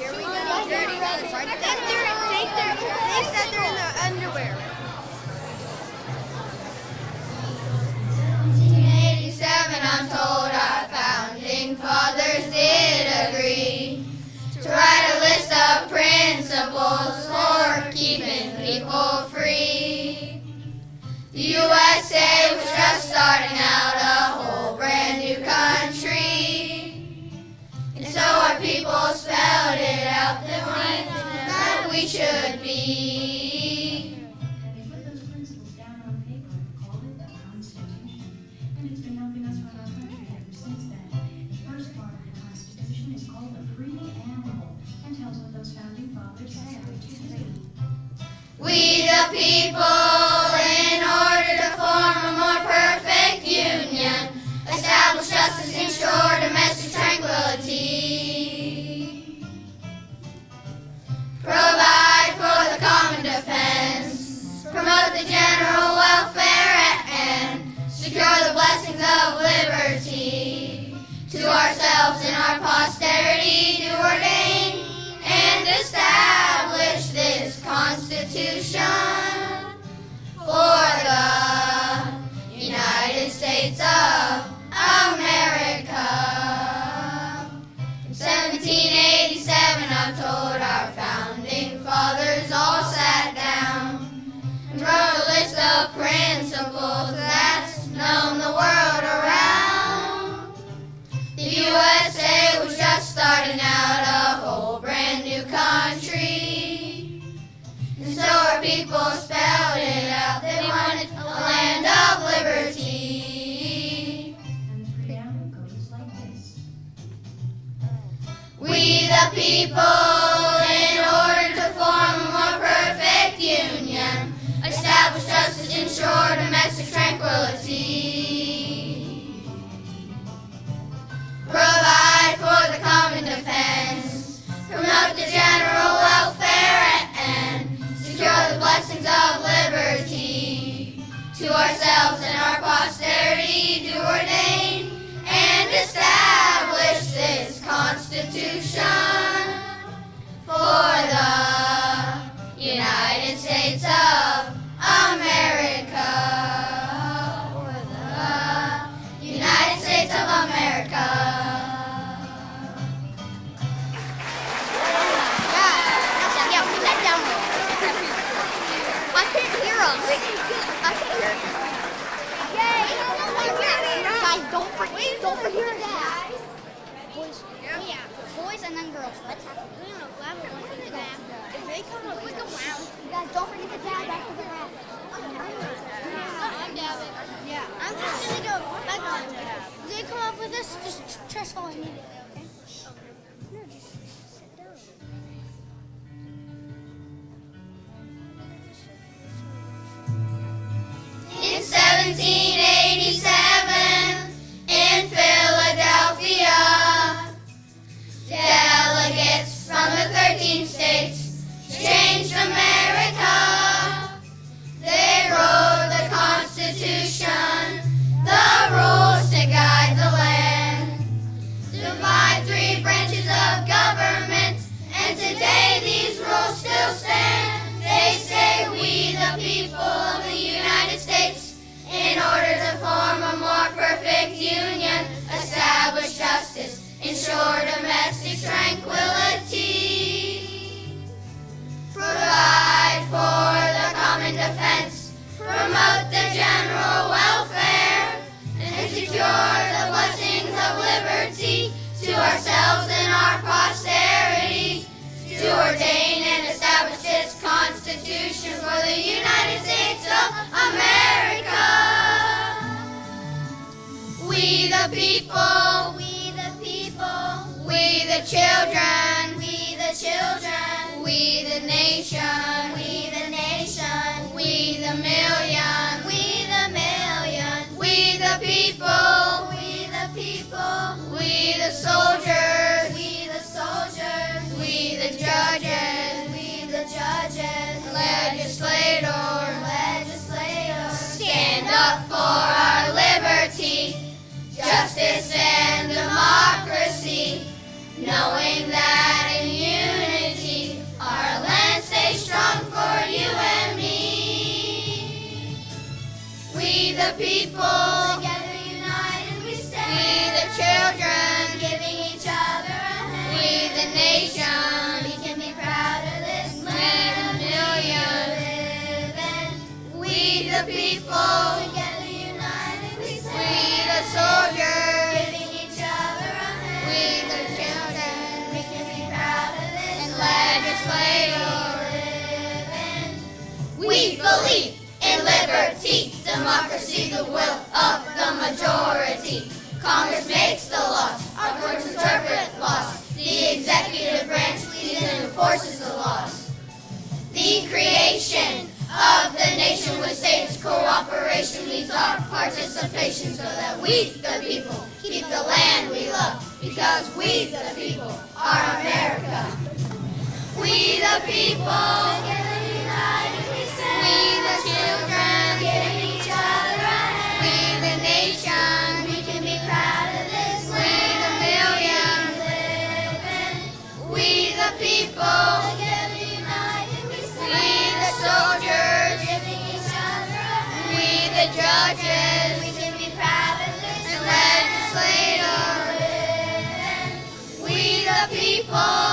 Here we go. Dirty. They said they're in their underwear. 1887, I'm told our founding fathers did agree to write a list of principles for keeping people free. The USA was just starting out, a whole brand new country, and so our people spelled it out that we should be. We the people, in order to form a more perfect union, establish justice, ensure domestic tranquility, provide for the common defense, promote the general welfare, and secure the blessings of liberty to ourselves and our posterity, to ordain and establish this Constitution for the United States of America. In 1787, I'm told our founding fathers all sat down and wrote a list of principles that's known the world around. The USA was just starting out, a whole brand new country, and so our people spelled it out. They wanted a land of liberty. And the preamble goes like this. We the people, in order to form a more perfect union, establish justice, ensure domestic tranquility, provide for the common defense, promote the general welfare, and secure the blessings of liberty to ourselves and our posterity, to ordain and establish this Constitution for the United States of America. For the United States of America. I can't hear us. I can't hear. Yay! Guys, don't forget that. Boys, boys and then girls. Let's have. If they come up with a wow. Guys, don't forget the dab after the rap. I'm dabbing. Yeah. I'm just gonna go back on dab. If they come up with this, just trust fall immediately, okay? No, just sit down. In 1787, in Philadelphia, delegates from the 13 states changed America. They wrote the Constitution, the rules to guide the land, divide 3 branches of government, and today these rules still stand. They say we the people of the United States, in order to form a more perfect union, establish justice, ensure domestic tranquility, provide for the common defense, promote the general welfare, and secure the blessings of liberty to ourselves and our posterity, to ordain and establish this Constitution for the United States of America. We the people, we the people, we the children, we the children, we the nation, we the nation, we the million, we the million, we the people, we the people, we the soldiers, we the soldiers, we the judges, we the judges, legislators, legislators, stand up for our liberty, justice and democracy, knowing that in unity people, together united we stand. We the children, giving each other a hand. We the nation, we can be proud of this land. We the millions live in. We the people, together united we stand. We the soldiers, giving each other a hand. We the children, we can be proud of this legislators live in. We believe in liberty, democracy, the will of the majority. Congress makes the laws, our courts interpret laws. The executive branch leads and enforces the laws. The creation of the nation with states' cooperation leads our participation so that we, the people, keep the land we love. Because we, the people, are America. We the people, together united we stand. We the children, giving each other a hand. We the nation, we can be proud of this land. We the millions live in. We the people, together united we stand. We the soldiers, giving each other a hand. We the judges, we can be proud of this and legislators live in. We the people.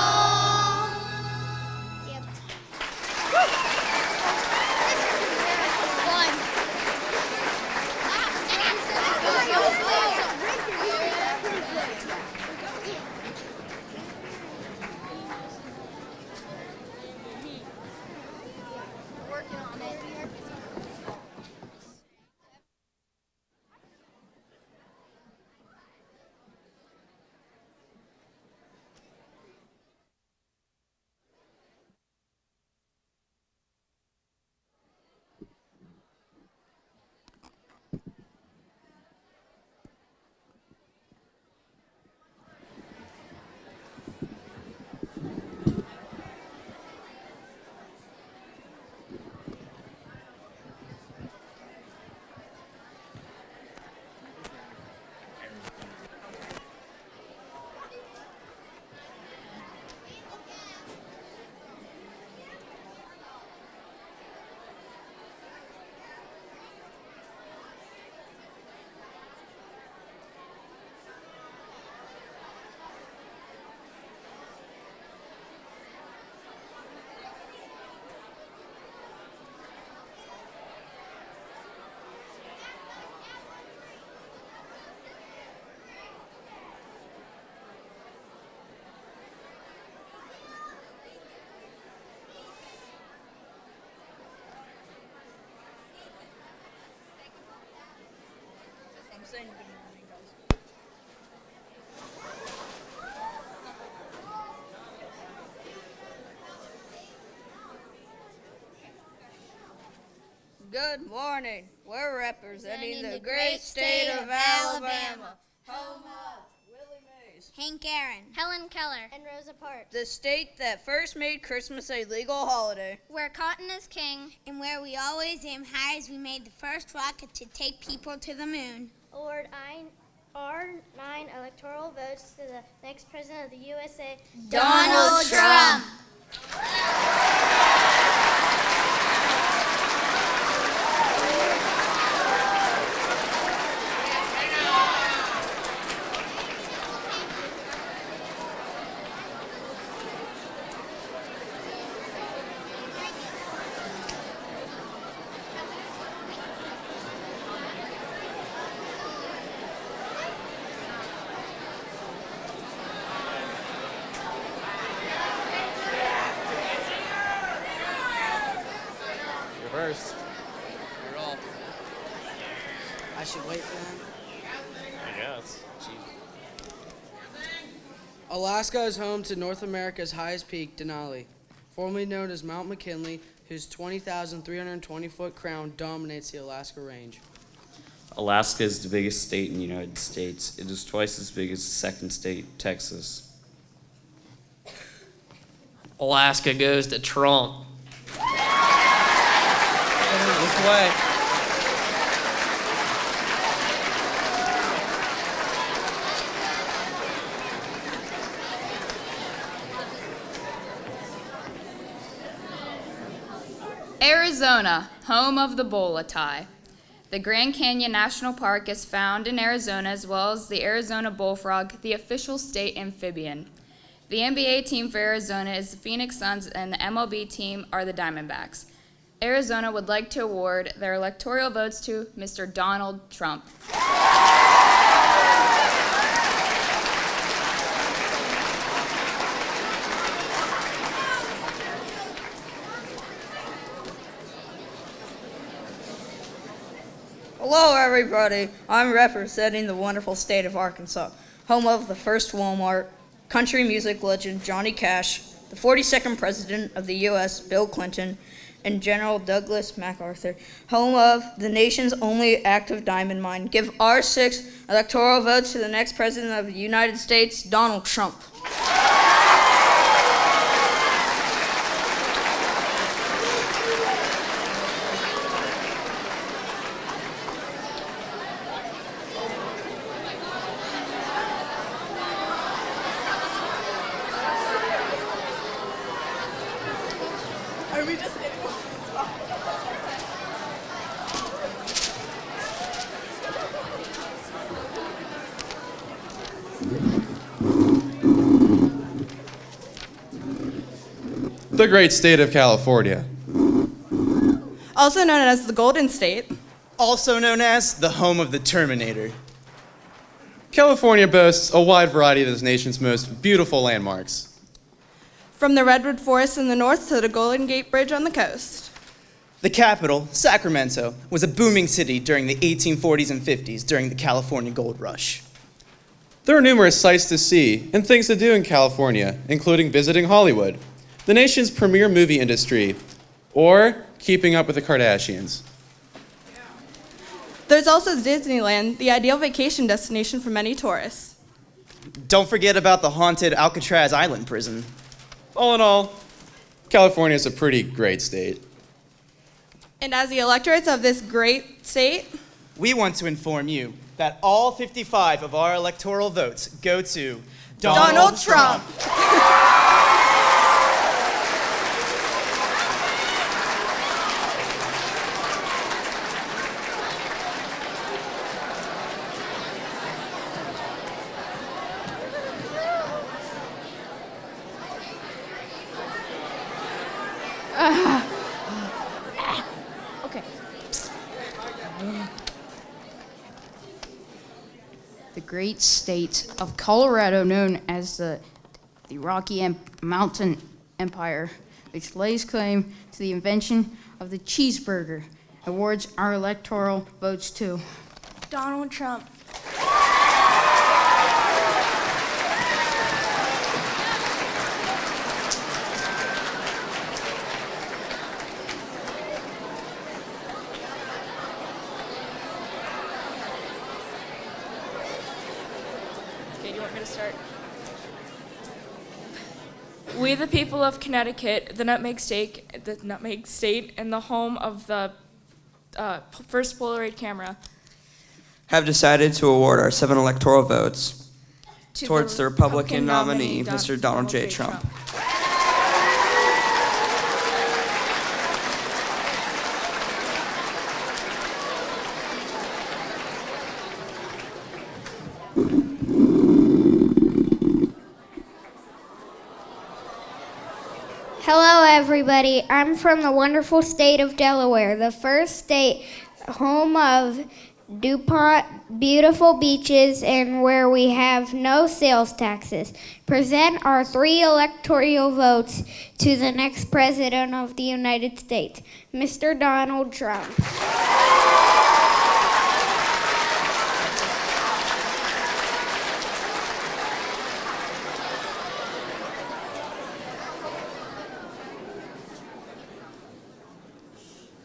Good morning. We're representing the great state of Alabama, home of Willie Mays, Hank Aaron, Helen Keller, and Rosa Parks. the state that first made Christmas a legal holiday, where cotton is king, and where we always aim high as we made the first rocket to take people to the moon. Award our 9 electoral votes to the next president of the USA, Donald Trump. First. You're all. I should wait for them. I guess. Alaska is home to North America's highest peak, Denali, formerly known as Mount McKinley, whose 20,320-foot crown dominates the Alaska Range. Alaska is the biggest state in the United States. It is twice as big as the second state, Texas. Alaska goes to Trump. This way. Arizona, home of the bola tie. The Grand Canyon National Park is found in Arizona, as well as the Arizona bullfrog, the official state amphibian. The NBA team for Arizona is the Phoenix Suns, and the MLB team are the Diamondbacks. Arizona would like to award their electoral votes to Mr. Donald Trump. Hello, everybody. I'm representing the wonderful state of Arkansas, home of the first Walmart, country music legend Johnny Cash, the 42nd president of the U.S., Bill Clinton, and General Douglas MacArthur, home of the nation's only active diamond mine. Give our 6 electoral votes to the next president of the United States, Donald Trump. Are we just The great state of California. also known as the Golden State? Also known as the home of the Terminator. California boasts a wide variety of this nation's most beautiful landmarks. From the Redwood Forest in the north to the Golden Gate Bridge on the coast. The capital, Sacramento, was a booming city during the 1840s and 50s during the California Gold Rush. There are numerous sights to see and things to do in California, including visiting Hollywood, the nation's premier movie industry, or keeping up with the Kardashians. There's also Disneyland, the ideal vacation destination for many tourists. Don't forget about the haunted Alcatraz Island prison. All in all, California is a pretty great state. And as the electorates of this great state, We want to inform you that all 55 of our electoral votes go to Donald Trump. Okay. The great state of Colorado, known as the Rocky Mountain Empire, which lays claim to the invention of the cheeseburger, awards our electoral votes to Donald Trump. Okay, do you want me to start? We, the people of Connecticut, the Nutmeg State, and the home of the first Polaroid camera, have decided to award our 7 electoral votes to towards the Republican nominee, Mr. Donald J. Trump. Hello, everybody. I'm from the wonderful state of Delaware, the first state home of DuPont, beautiful beaches, and where we have no sales taxes. Present our 3 electoral votes to the next president of the United States, Mr. Donald Trump.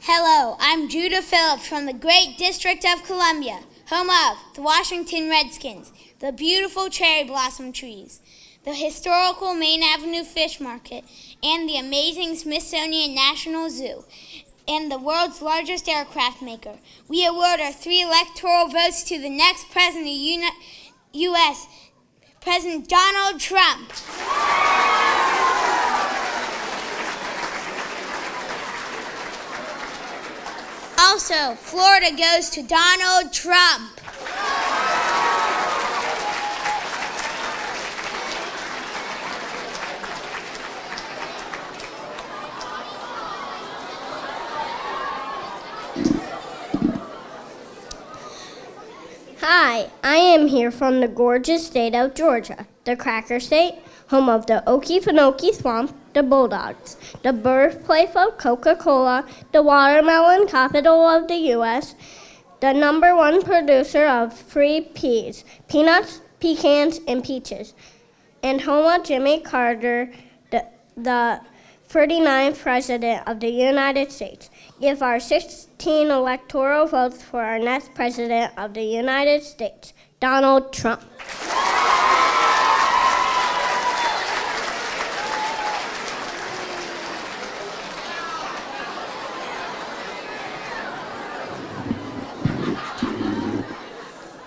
Hello, I'm Judah Phillips from the great District of Columbia, home of the Washington Redskins, the beautiful cherry blossom trees, the historical Main Avenue Fish Market, and the amazing Smithsonian National Zoo, and the world's largest aircraft maker. We award our 3 electoral votes to the next president of the U.S., President Donald Trump. Also, Florida goes to Donald Trump. Hi, I am here from the gorgeous state of Georgia, the Cracker State, home of the Okefenokee Swamp, the Bulldogs, the birthplace of Coca-Cola, the watermelon capital of the U.S., the #1 producer of free peas, peanuts, pecans, and peaches, and home of Jimmy Carter, the 39th President of the United States. Give our 16 electoral votes for our next President of the United States, Donald Trump.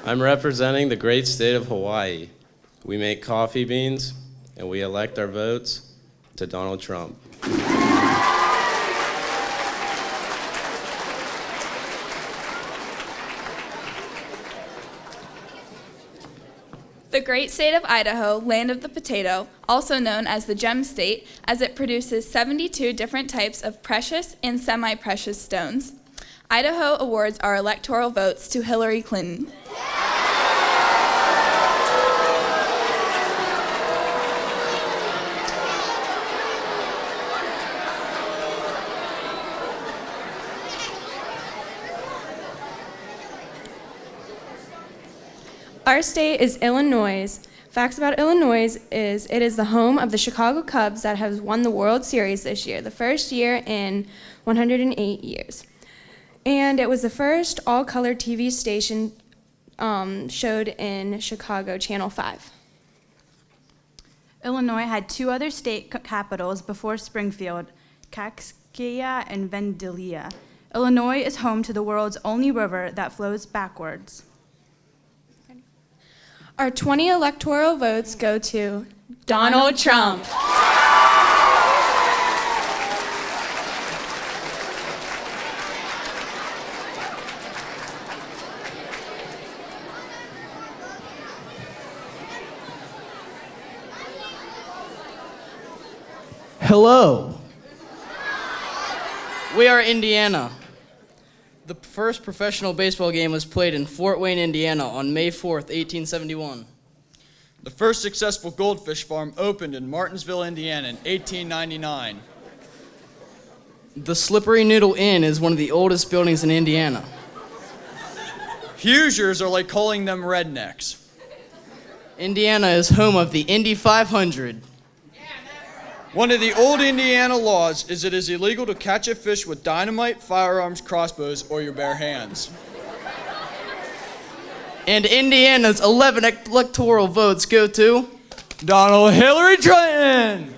I'm representing the great state of Hawaii. We make coffee beans, and we elect our votes to Donald Trump. The great state of Idaho, land of the potato, also known as the gem state, as it produces 72 different types of precious and semi-precious stones. Idaho awards our electoral votes to Hillary Clinton. Our state is Illinois. Facts about Illinois is it is the home of the Chicago Cubs that has won the World Series this year, the first year in 108 years. And it was the first all-color TV station showed in Chicago, Channel 5. Illinois had two other state capitals before Springfield, Kaskaskia and Vandalia. Illinois is home to the world's only river that flows backwards. Our 20 electoral votes go to Donald Trump. Hello. We are Indiana. The first professional baseball game was played in Fort Wayne, Indiana on May 4th, 1871. The first successful goldfish farm opened in Martinsville, Indiana in 1899. The Slippery Noodle Inn is one of the oldest buildings in Indiana. Hoosiers are like calling them rednecks. Indiana is home of the Indy 500. One of the old Indiana laws is it is illegal to catch a fish with dynamite, firearms, crossbows, or your bare hands. And Indiana's 11 electoral votes go to Donald Hillary Clinton.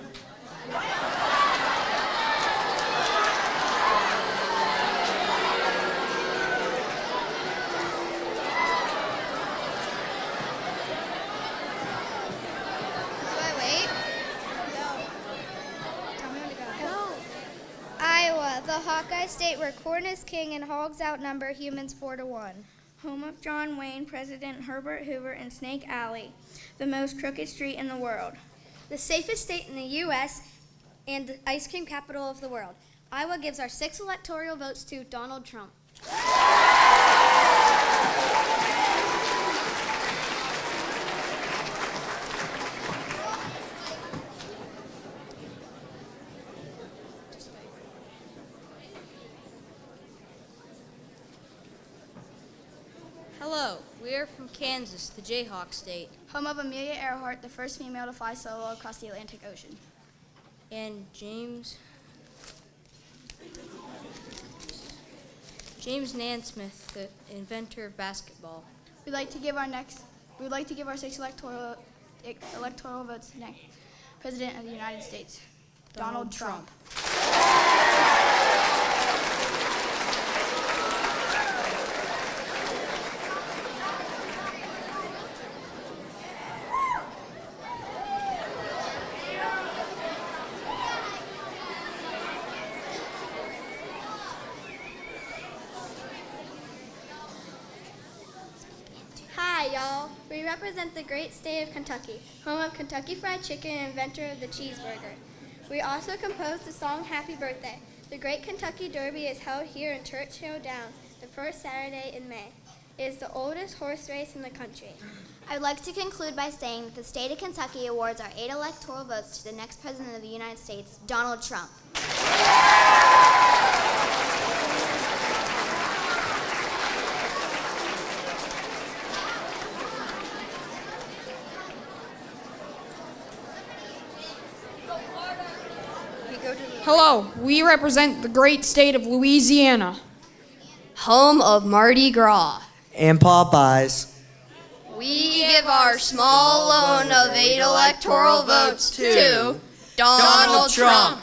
Iowa, the Hawkeye State where corn is king and hogs outnumber humans 4-1. Home of John Wayne, President Herbert Hoover, and Snake Alley, the most crooked street in the world. The safest state in the U.S. and the ice cream capital of the world. Iowa gives our 6 electoral votes to Donald Trump. Hello, we are from Kansas, the Jayhawk State. Home of Amelia Earhart, the first female to fly solo across the Atlantic Ocean. And James Naismith, the inventor of basketball. We'd like to give our 6 electoral votes to the next President of the United States, Donald Trump. y'all. We represent the great state of Kentucky, home of Kentucky Fried Chicken and inventor of the cheeseburger. We also composed the song Happy Birthday. The Great Kentucky Derby is held here in Churchill Downs the first Saturday in May. It is the oldest horse race in the country. I would like to conclude by saying that the state of Kentucky awards our 8 electoral votes to the next president of the United States, Donald Trump. Hello, we represent the great state of Louisiana, Home of Mardi Gras. And Popeyes. We give our small loan of 8 electoral votes to Donald Trump.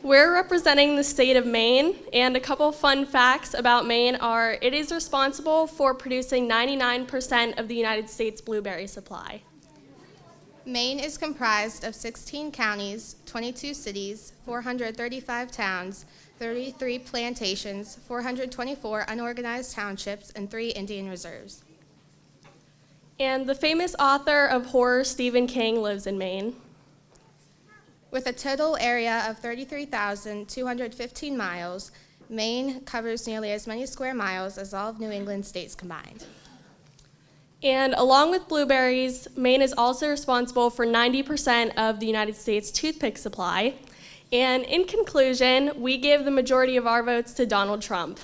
We're representing the state of Maine, and a couple fun facts about Maine are it is responsible for producing 99% of the United States blueberry supply. Maine is comprised of 16 counties, 22 cities, 435 towns, 33 plantations, 424 unorganized townships, and 3 Indian reserves. And the famous author of horror Stephen King lives in Maine. With a total area of 33,215 miles, Maine covers nearly as many square miles as all of New England states combined. And along with blueberries, Maine is also responsible for 90% of the United States toothpick supply. And in conclusion, we give the majority of our votes to Donald Trump.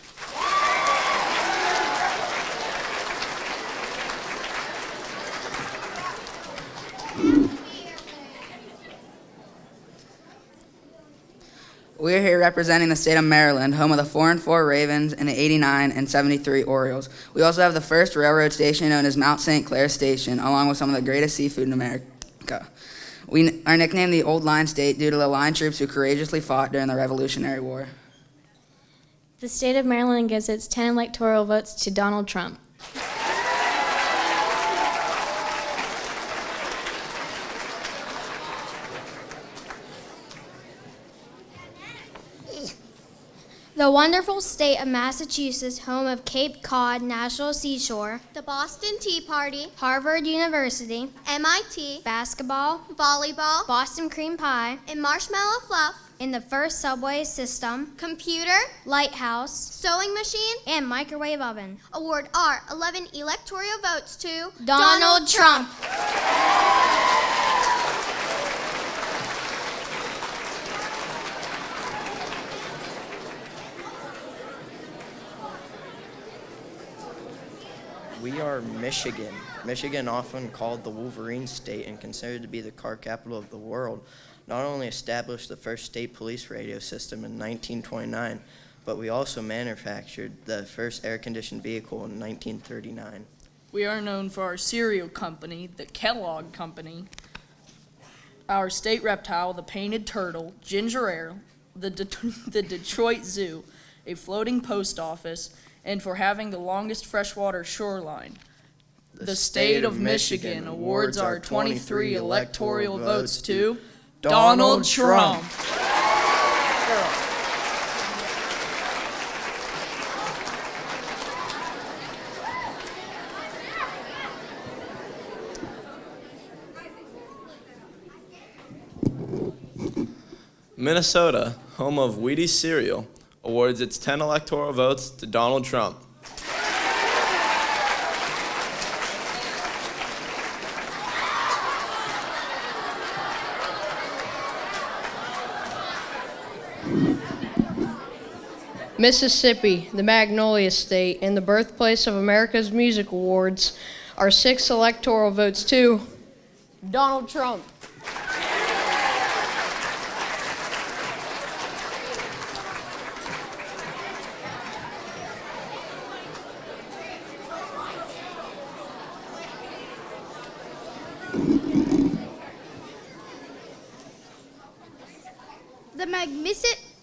We're here representing the state of Maryland, home of the 4-4 Ravens and the 89 and 73 Orioles. We also have the first railroad station known as Mount St. Clair Station, along with some of the greatest seafood in America. We are nicknamed the Old Line State due to the line troops who courageously fought during the Revolutionary War. The state of Maryland gives its 10 electoral votes to Donald Trump. The wonderful state of Massachusetts, home of Cape Cod National Seashore, The Boston Tea Party, Harvard University, MIT, basketball, volleyball, Boston cream pie, and marshmallow fluff, in the first subway system, computer, lighthouse, sewing machine, and microwave oven. award our 11 electoral votes to Donald Trump. We are Michigan. Michigan, often called the Wolverine State and considered to be the car capital of the world, not only established the first state police radio system in 1929, but we also manufactured the first air-conditioned vehicle in 1939. We are known for our cereal company, the Kellogg Company, our state reptile, the painted turtle, ginger ale, the Detroit Zoo, a floating post office, and for having the longest freshwater shoreline. The state of Michigan awards our 23 electoral votes to Donald Trump. Minnesota, home of Wheaties cereal, awards its 10 electoral votes to Donald Trump. Mississippi, the Magnolia State, and the birthplace of America's music awards, are 6 electoral votes to Donald Trump.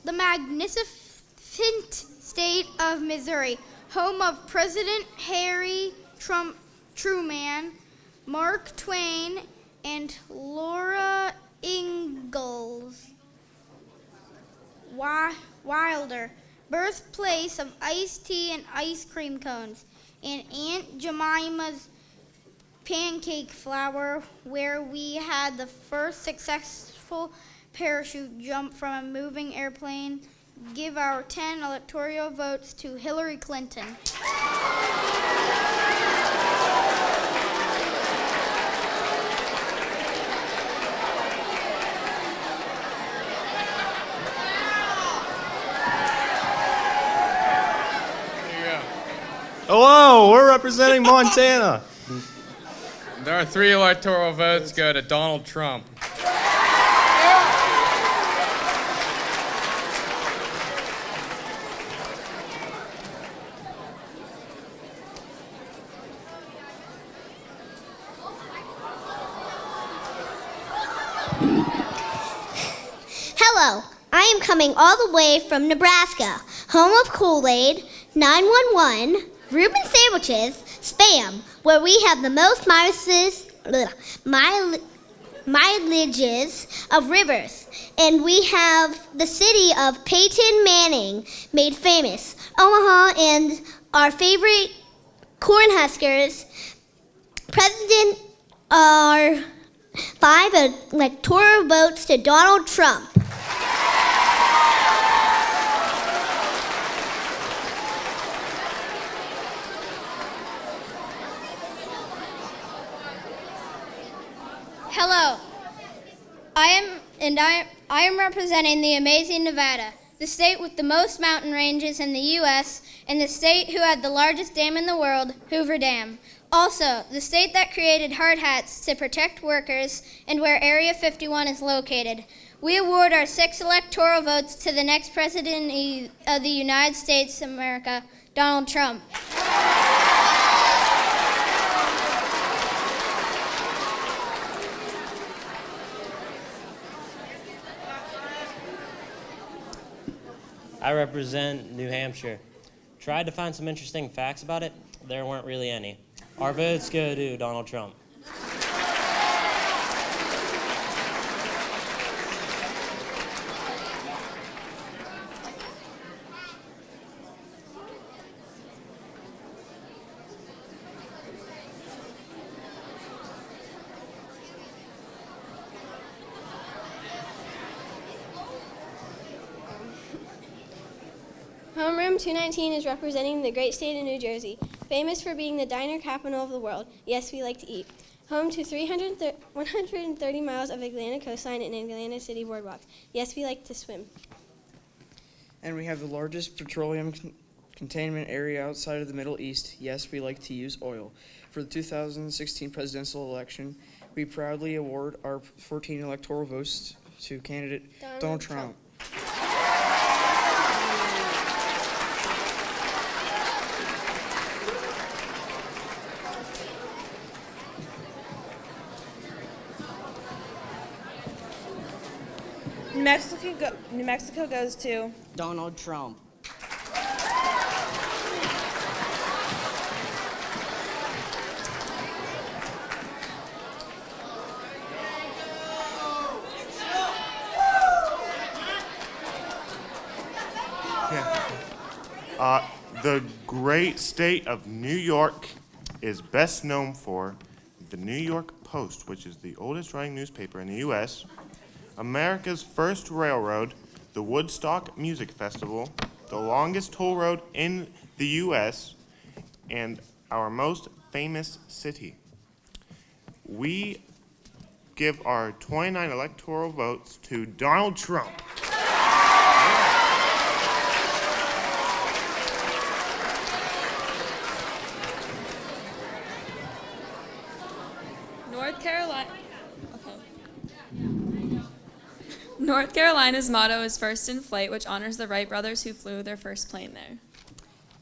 The magnificent state of Missouri, home of President Harry Truman, Mark Twain, and Laura Ingalls Wilder, birthplace of iced tea and ice cream cones, and Aunt Jemima's pancake flour, where we had the first successful parachute jump from a moving airplane. Give our 10 electoral votes to Hillary Clinton. Hello, we're representing Montana. Our 3 electoral votes go to Donald Trump. Hello, I am coming all the way from Nebraska, home of Kool-Aid, 911, Reuben sandwiches, Spam, where we have the most mileages of rivers, and we have the city of Peyton Manning made famous, Omaha, and our favorite Cornhuskers. President are 5 electoral votes to Donald Trump. Hello, I am representing the amazing Nevada, the state with the most mountain ranges in the U.S., and the state who had the largest dam in the world, Hoover Dam. Also, the state that created hard hats to protect workers and where Area 51 is located. We award our 6 electoral votes to the next president of the United States of America, Donald Trump. I represent New Hampshire. Tried to find some interesting facts about it. There weren't really any. Our votes go to Donald Trump. Homeroom 219 is representing the great state of New Jersey, famous for being the diner capital of the world. Yes, we like to eat. Home to 130 miles of Atlanta coastline and Atlanta City boardwalks. Yes, we like to swim. And we have the largest petroleum containment area outside of the Middle East. Yes, we like to use oil. For the 2016 presidential election, we proudly award our 14 electoral votes to candidate Donald Trump. New Mexico goes to Donald Trump. The great state of New York is best known for the New York Post, which is the oldest running newspaper in the U.S., America's first railroad, the Woodstock Music Festival, the longest toll road in the U.S., and our most famous city. We give our 29 electoral votes to Donald Trump. North Carolina's motto is First in Flight, which honors the Wright brothers who flew their first plane there.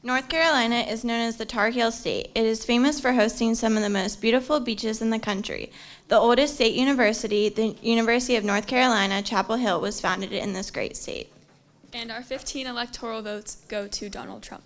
North Carolina is known as the Tar Heel State. It is famous for hosting some of the most beautiful beaches in the country. The oldest state university, the University of North Carolina, Chapel Hill, was founded in this great state. And our 15 electoral votes go to Donald Trump.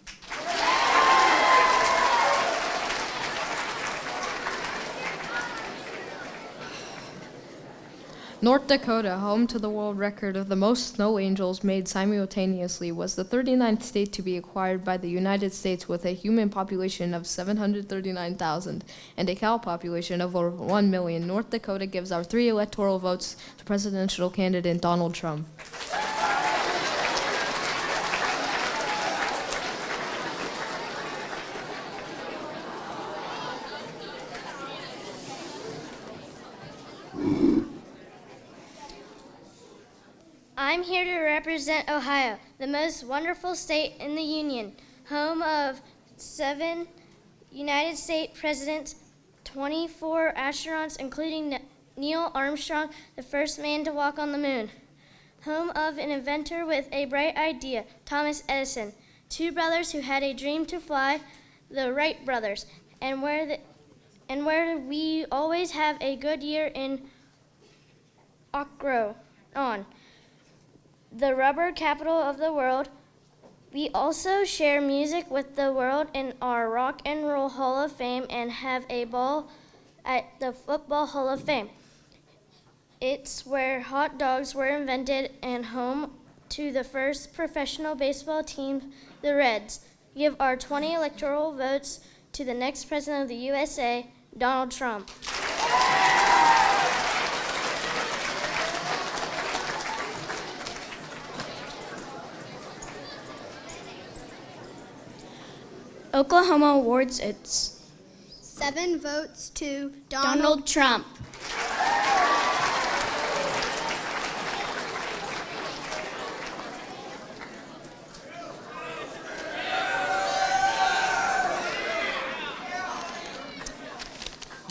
North Dakota, home to the world record of the most snow angels made simultaneously, was the 39th state to be acquired by the United States with a human population of 739,000 and a cow population of over 1 million. North Dakota gives our 3 electoral votes to presidential candidate Donald Trump. I'm here to represent Ohio, the most wonderful state in the Union, home of 7 United States presidents, 24 astronauts, including Neil Armstrong, the first man to walk on the moon, home of an inventor with a bright idea, Thomas Edison, 2 brothers who had a dream to fly, the Wright brothers, and where we always have a good year in on. The rubber capital of the world. We also share music with the world in our Rock and Roll Hall of Fame and have a ball at the Football Hall of Fame. It's where hot dogs were invented and home to the first professional baseball team, the Reds. Give our 20 electoral votes to the next president of the USA, Donald Trump. Oklahoma awards its 7 votes to Donald Trump.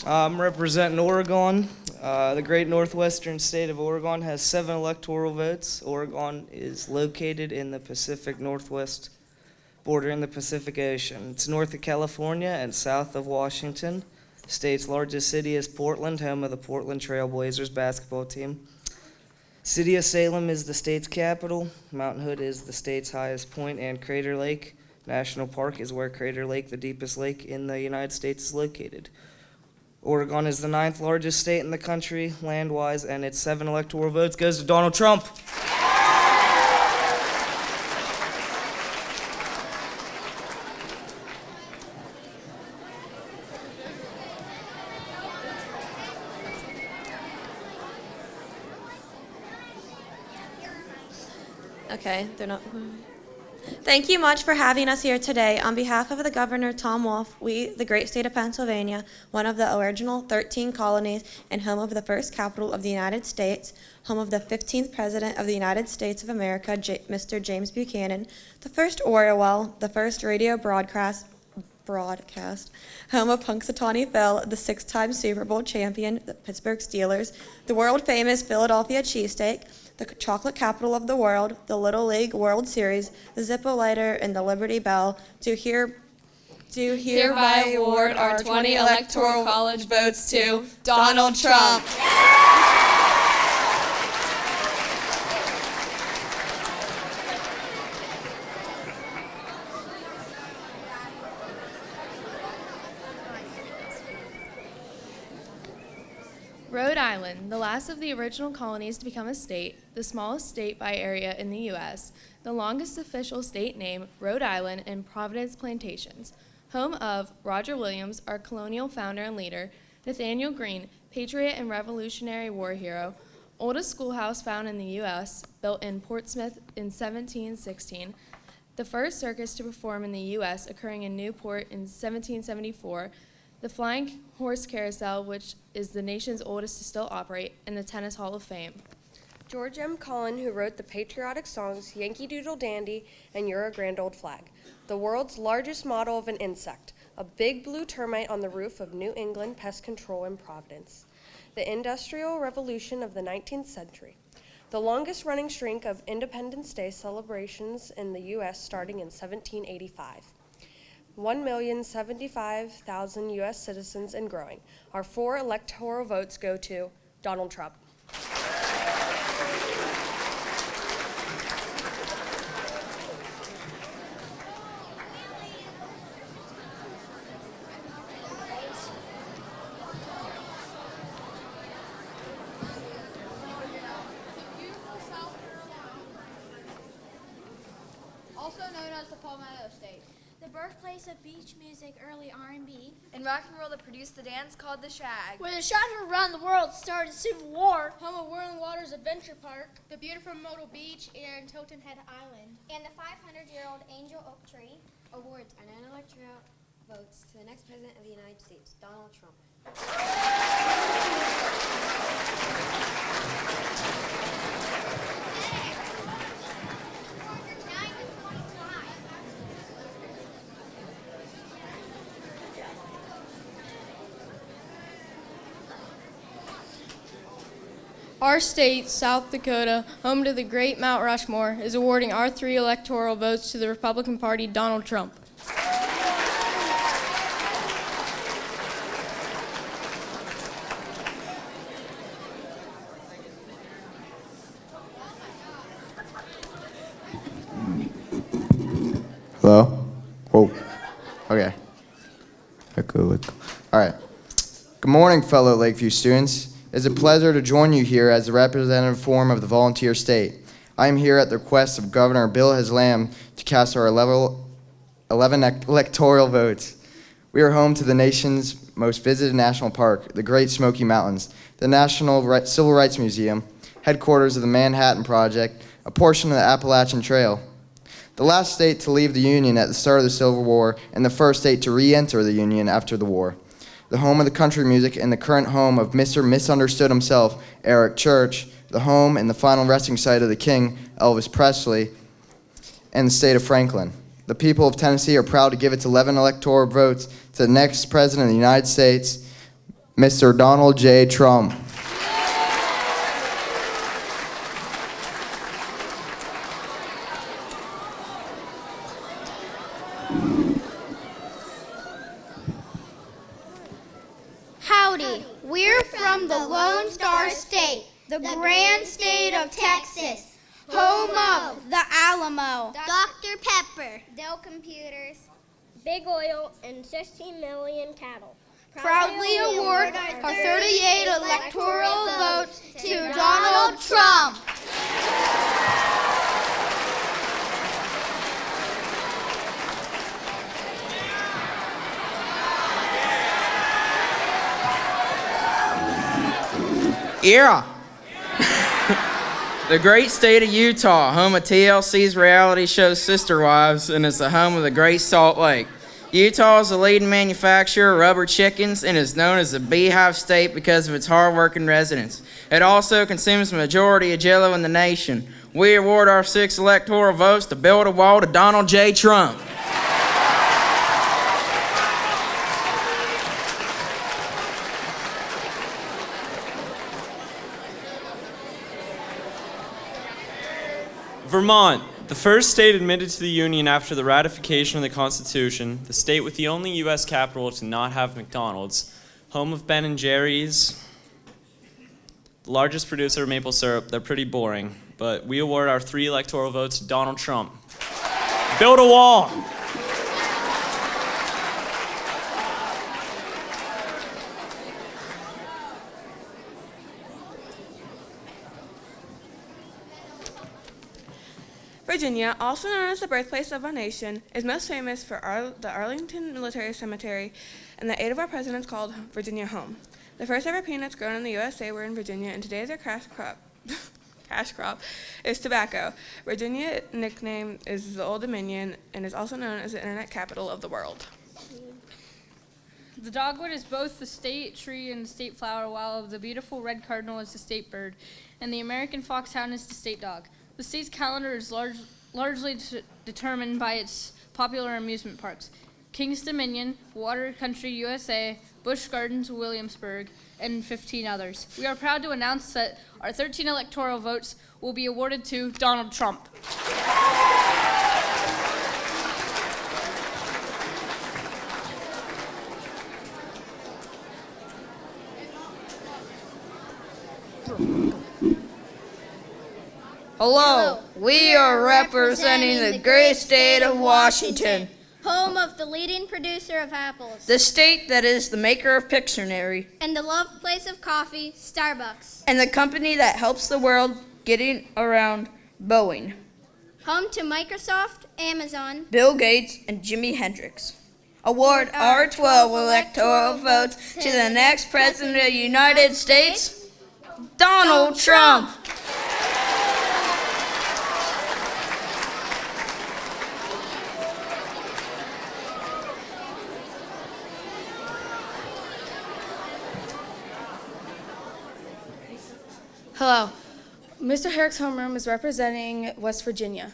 I'm representing Oregon. The great northwestern state of Oregon has 7 electoral votes. Oregon is located in the Pacific Northwest, bordering the Pacific Ocean. It's north of California and south of Washington. The state's largest city is Portland, home of the Portland Trail Blazers basketball team. City of Salem is the state's capital. Mountain Hood is the state's highest point, and Crater Lake National Park is where Crater Lake, the deepest lake in the United States, is located. Oregon is the 9th largest state in the country, land-wise, and its 7 electoral votes goes to Donald Trump. Okay, they're not. Thank you much for having us here today. On behalf of the Governor Tom Wolf, we, the great state of Pennsylvania, one of the original 13 colonies and home of the first capital of the United States, home of the 15th President of the United States of America, Mr. James Buchanan, the first Orwell, the first radio broadcast, home of Punxsutawney Phil, the 6-time Super Bowl champion, the Pittsburgh Steelers, the world-famous Philadelphia cheesesteak, the chocolate capital of the world, the Little League World Series, the Zippo lighter, and the Liberty Bell, do hereby award our 20 electoral college votes to Donald Trump. Rhode Island, the last of the original colonies to become a state, the smallest state by area in the U.S., the longest official state name, Rhode Island and Providence Plantations, home of Roger Williams, our colonial founder and leader, Nathaniel Greene, patriot and Revolutionary War hero, oldest schoolhouse found in the U.S., built in Portsmouth in 1716, the first circus to perform in the U.S., occurring in Newport in 1774, the Flying Horse Carousel, which is the nation's oldest to still operate, and the Tennis Hall of Fame. George M. Cullen, who wrote the patriotic songs Yankee Doodle Dandy and You're a Grand Old Flag. The world's largest model of an insect, a big blue termite on the roof of New England Pest Control in Providence. The Industrial Revolution of the 19th century. The longest running streak of Independence Day celebrations in the U.S. starting in 1785. 1,075,000 U.S. citizens and growing. Our 4 electoral votes go to Donald Trump. also known as the Palmetto State. The birthplace of beach music, early R&B. And rock and roll that produced the dance called the shag. Where the shots from around the world started a civil war. Home of Whirling Waters Adventure Park. The beautiful Myrtle Beach and Hilton Head Island. And the 500-year-old Angel Oak Tree. Awards our 9 electoral votes to the next president of the United States, Donald Trump. Our state, South Dakota, home to the great Mount Rushmore, is awarding our 3 electoral votes to the Republican Party, Donald Trump. Hello? Whoa. Okay. Echo. All right. Good morning, fellow Lakeview students. It's a pleasure to join you here as the representative form of the volunteer state. I am here at the request of Governor Bill Haslam to cast our 11 electoral votes. We are home to the nation's most visited national park, the Great Smoky Mountains, the National Civil Rights Museum, headquarters of the Manhattan Project, a portion of the Appalachian Trail. The last state to leave the Union at the start of the Civil War and the first state to re-enter the Union after the war. The home of the country music and the current home of Mr. Misunderstood himself, Eric Church, the home and the final resting site of the King, Elvis Presley, and the state of Franklin. The people of Tennessee are proud to give its 11 electoral votes to the next president of the United States, Mr. Donald J. Trump. Howdy, we're from the Lone Star State, the grand state of Texas, home of the Alamo, Dr. Pepper, Dell Computers, Big Oil, and 16 million cattle. proudly award our 38 electoral votes to Donald Trump. Yeah. The great state of Utah, home of TLC's reality show Sister Wives, and is the home of the Great Salt Lake. Utah is the leading manufacturer of rubber chickens and is known as the Beehive State because of its hard-working residents. It also consumes the majority of Jell-O in the nation. We award our 6 electoral votes to build a wall to Donald J. Trump. Vermont, the first state admitted to the Union after the ratification of the Constitution, the state with the only U.S. capital to not have McDonald's, home of Ben & Jerry's, the largest producer of maple syrup. They're pretty boring, but we award our 3 electoral votes to Donald Trump. Build a wall! Virginia, also known as the birthplace of our nation, is most famous for the Arlington Military Cemetery and the 8 of our presidents called Virginia home. The first ever peanuts grown in the USA were in Virginia, and today their cash crop is tobacco. Virginia nickname is the Old Dominion and is also known as the internet capital of the world. The dogwood is both the state tree and the state flower, while the beautiful red cardinal is the state bird, and the American foxhound is the state dog. The state's calendar is largely determined by its popular amusement parks: Kings Dominion, Water Country USA, Busch Gardens, Williamsburg, and 15 others. We are proud to announce that our 13 electoral votes will be awarded to Donald Trump. Hello, we are representing the great state of Washington, home of the leading producer of apples, the state that is the maker of Pictionary, and the love place of coffee, Starbucks, and the company that helps the world getting around, Boeing. Home to Microsoft Amazon, Bill Gates, and Jimi Hendrix. Award our 12 electoral votes to the next President of the United States, Donald Trump. Hello. Mr. Herrick's homeroom is representing West Virginia.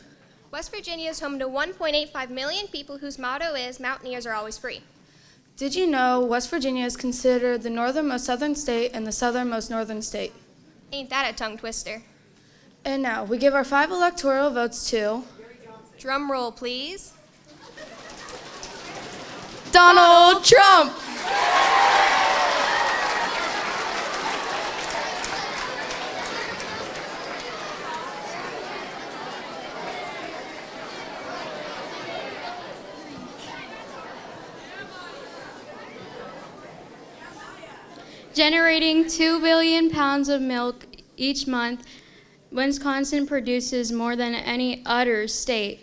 West Virginia is home to 1.85 million people whose motto is Mountaineers are always free. Did you know West Virginia is considered the northernmost southern state and the southernmost northern state? Ain't that a tongue twister? And now, we give our 5 electoral votes to... Drum roll, please. Donald Trump! Generating 2 billion pounds of milk each month, Wisconsin produces more than any other state.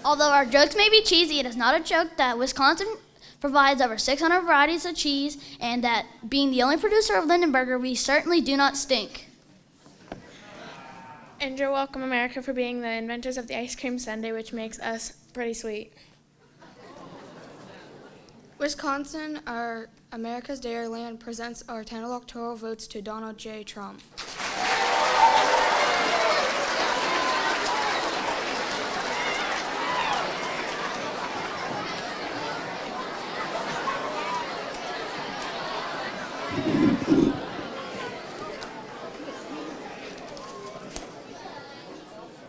Although our jokes may be cheesy, it is not a joke that Wisconsin provides over 600 varieties of cheese, and that being the only producer of Lindenberger, we certainly do not stink. And you're welcome, America, for being the inventors of the ice cream sundae, which makes us pretty sweet. Wisconsin, our America's Dairyland, presents our 10 electoral votes to Donald J. Trump.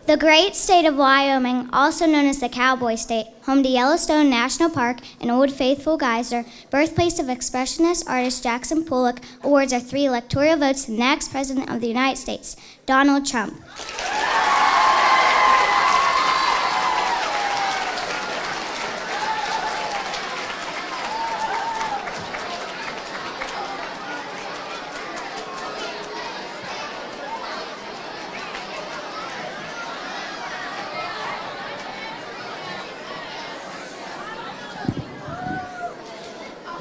The great state of Wyoming, also known as the Cowboy State, home to Yellowstone National Park and Old Faithful Geyser, birthplace of expressionist artist Jackson Pollock, awards our 3 electoral votes to the next President of the United States, Donald Trump.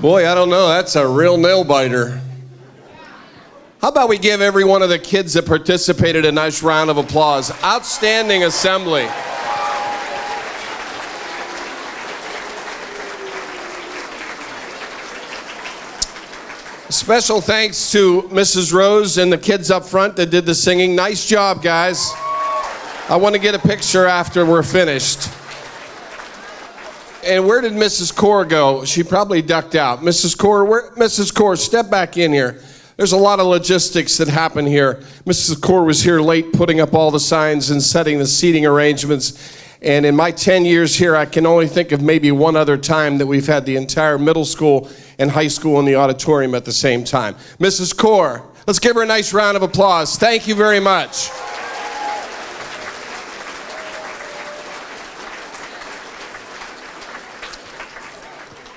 Boy, I don't know. That's a real nail biter. How about we give every one of the kids that participated a nice round of applause? Outstanding assembly. Special thanks to Mrs. Rose and the kids up front that did the singing. Nice job, guys. I want to get a picture after we're finished. And where did Mrs. Core go? She probably ducked out. Mrs. Core, step back in here. There's a lot of logistics that happen here. Mrs. Core was here late putting up all the signs and setting the seating arrangements. And in my 10 years here, I can only think of maybe one other time that we've had the entire middle school and high school in the auditorium at the same time. Mrs. Core, let's give her a nice round of applause. Thank you very much.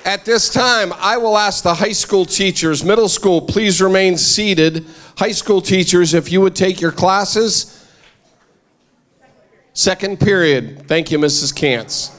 At this time, I will ask the high school teachers, middle school, please remain seated. High school teachers, if you would take your classes. Second period. Thank you, Mrs. Kantz.